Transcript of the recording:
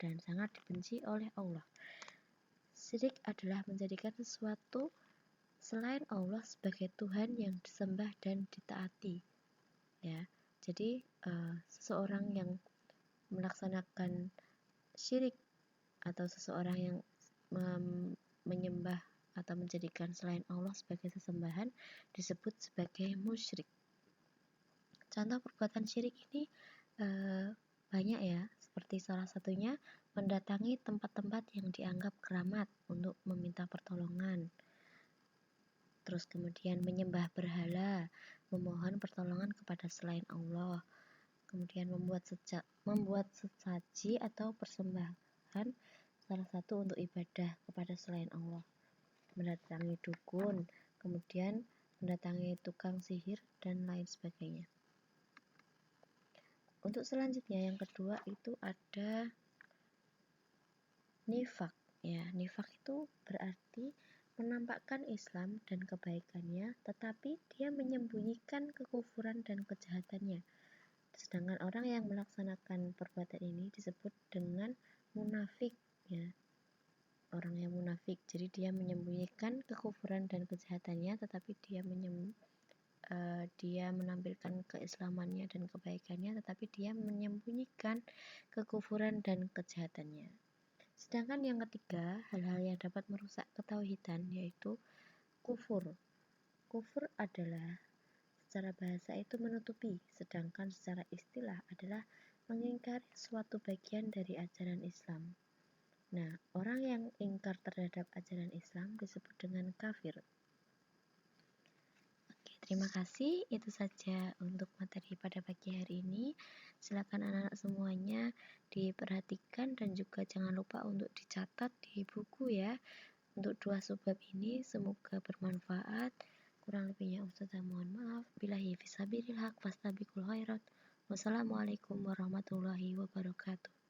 dan sangat dibenci oleh Allah. Syirik adalah menjadikan sesuatu selain Allah sebagai Tuhan yang disembah dan ditaati. Ya, jadi seseorang yang melaksanakan syirik atau seseorang yang menyembah atau menjadikan selain Allah sebagai sesembahan disebut sebagai musyrik. Contoh perbuatan syirik ini banyak ya, seperti salah satunya mendatangi tempat-tempat yang dianggap keramat untuk meminta pertolongan. Terus kemudian menyembah berhala, memohon pertolongan kepada selain Allah. Kemudian membuat sesaji atau persembahan salah satu untuk ibadah kepada selain Allah. Mendatangi dukun, kemudian mendatangi tukang sihir dan lain sebagainya. Untuk selanjutnya yang kedua itu ada nifak. Ya, nifak itu berarti menampakkan Islam dan kebaikannya, tetapi dia menyembunyikan kekufuran dan kejahatannya. Sedangkan orang yang melaksanakan perbuatan ini disebut dengan munafik, ya. Orang yang munafik, jadi dia menyembunyikan kekufuran dan kejahatannya, tetapi dia menampilkan keislamannya dan kebaikannya, tetapi dia menyembunyikan kekufuran dan kejahatannya. Sedangkan yang ketiga, hal-hal yang dapat merusak ketauhidan yaitu kufur. Kufur adalah secara bahasa itu menutupi, sedangkan secara istilah adalah mengingkari suatu bagian dari ajaran Islam. Nah, orang yang ingkar terhadap ajaran Islam disebut dengan kafir. Oke, terima kasih. Itu saja untuk materi pada pagi hari ini. Silakan anak-anak semuanya diperhatikan dan juga jangan lupa untuk dicatat di buku ya. Untuk 2 subbab ini semoga bermanfaat. Kurang lebihnya Ustazah mohon maaf. Billahi fisabilil haq fastabiqul khairat. Wassalamualaikum warahmatullahi wabarakatuh.